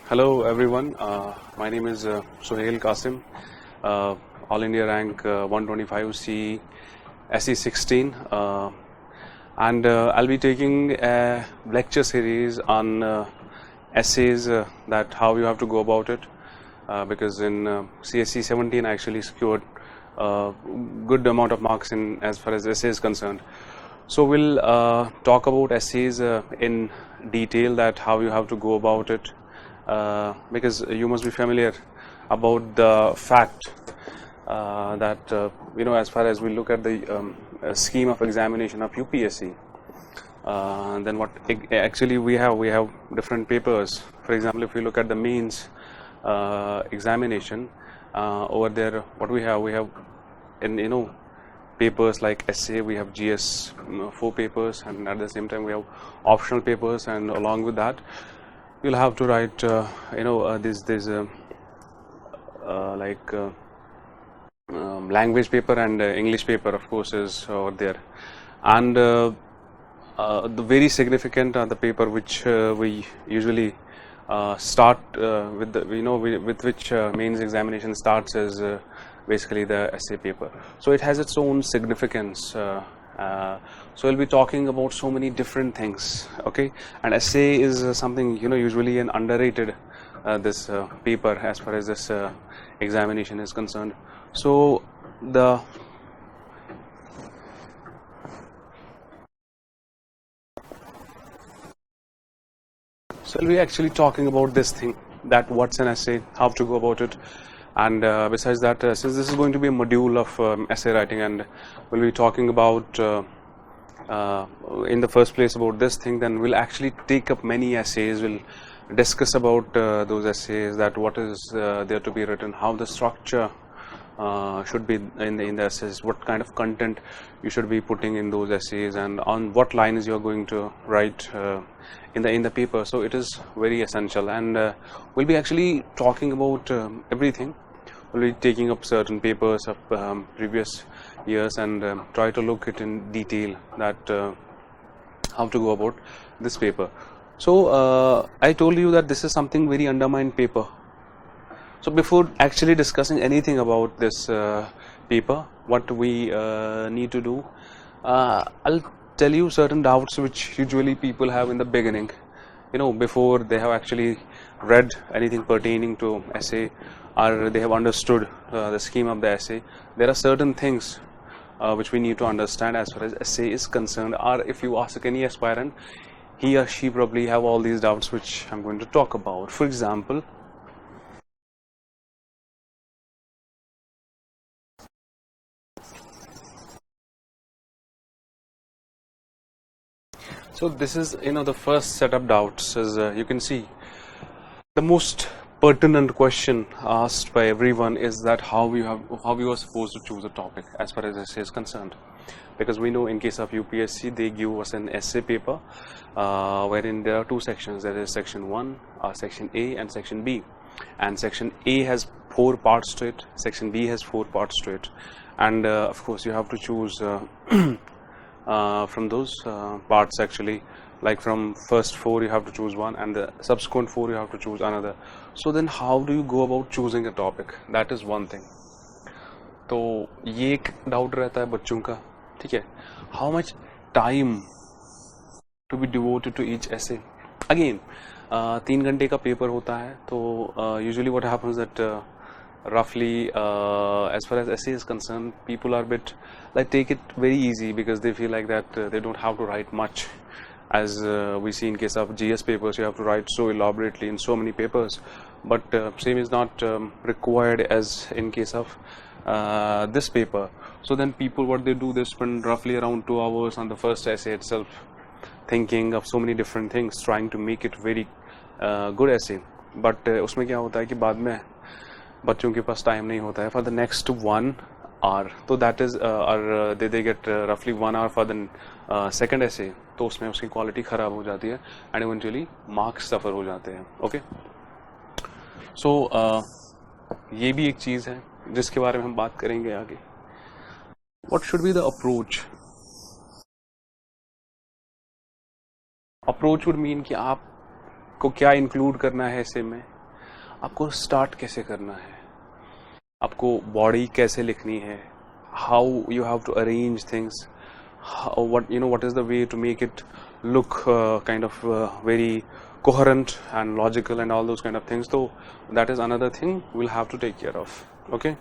Hello everyone, my name is Suhail Qasim, All India rank 125 C SE 16 and I'll be taking a lecture series on essays that how you have to go about it because in CSE 17 I actually secured good amount of marks in as far as essays concerned. So we'll talk about essays in detail, that how you have to go about it. Because you must be familiar about the fact that as far as we look at the scheme of examination of UPSC, then what actually we have different papers. For example, if we look at the mains examination, over there what we have in papers like essay, we have GS 4 papers, and at the same time we have optional papers, and along with that you'll have to write this language paper, and English paper of course is over there, and the very significant the paper which we usually start with the with which mains examination starts is basically the essay paper. So it has its own significance. So we'll be talking about so many different things, okay? And essay is something usually an underrated this paper as far as this examination is concerned. So we'll be actually talking about this thing, that what's an essay, how to go about it. And besides that, since this is going to be a module of essay writing, and we'll be talking about in the first place about this thing, then we'll actually take up many essays. We'll discuss about those essays, that what is there to be written, how the structure should be in the essays, what kind of content you should be putting in those essays, and on what lines you are going to write in the paper. So it is very essential, and we'll be actually talking about everything. We'll be taking up certain papers of previous years and try to look it in detail, that how to go about this paper. So I told you that this is something very undermined paper. So before actually discussing anything about this paper, what we need to do, I'll tell you certain doubts which usually people have in the beginning, before they have actually read anything pertaining to essay, or they have understood the scheme of the essay. There are certain things which we need to understand as far as essay is concerned, or if you ask any aspirant, he or she probably have all these doubts which I'm going to talk about. For example, so this is the first set of doubts is you can see the most pertinent question asked by everyone is that how you are supposed to choose a topic as far as essay is concerned, because we know in case of UPSC they give us an essay paper wherein there are two sections. There is section 1, section A, and section B, and section A has 4 parts to it, section B has 4 parts to it, and of course you have to choose from those parts actually. Like from first 4 you have to choose one, and the subsequent 4 you have to choose another. So then how do you go about choosing a topic? That is one thing. तो ये एक doubt रहता है बच्चों का, ठीक है? How much time to be devoted to each essay? Again, 3 घंटे का पेपर होता है, तो usually what happens that roughly as far as essay is concerned, people are a bit like take it very easy because they feel like that they don't have to write much. As we see in case of GS papers, you have to write so elaborately in so many papers, but same is not required as in case of this paper. So then people, what they do, they spend roughly around 2 hours on the first essay itself, thinking of so many different things, trying to make it very good essay. But उसमें क्या होता है कि बाद में बच्चों के पास time नहीं होता है for the next 1 hour. तो that is or they get roughly 1 hour for the second essay. तो उसमें उसकी क्वालिटी ख़राब हो जाती है, एंड इवेंचुअली मार्क्स सफ़र हो जाते हैं. ओके, सो ये भी एक चीज़ है जिसके बारे में हम बात करेंगे आगे. What should be the approach? Approach would mean कि आपको क्या इंक्लूड करना है ऐसे में, आपको स्टार्ट कैसे करना है, आपको बॉडी कैसे लिखनी है, how you have to arrange things, what is the way to make it look kind of very coherent and logical and all those kind of things. So that is another thing we'll have to take care of. Okay.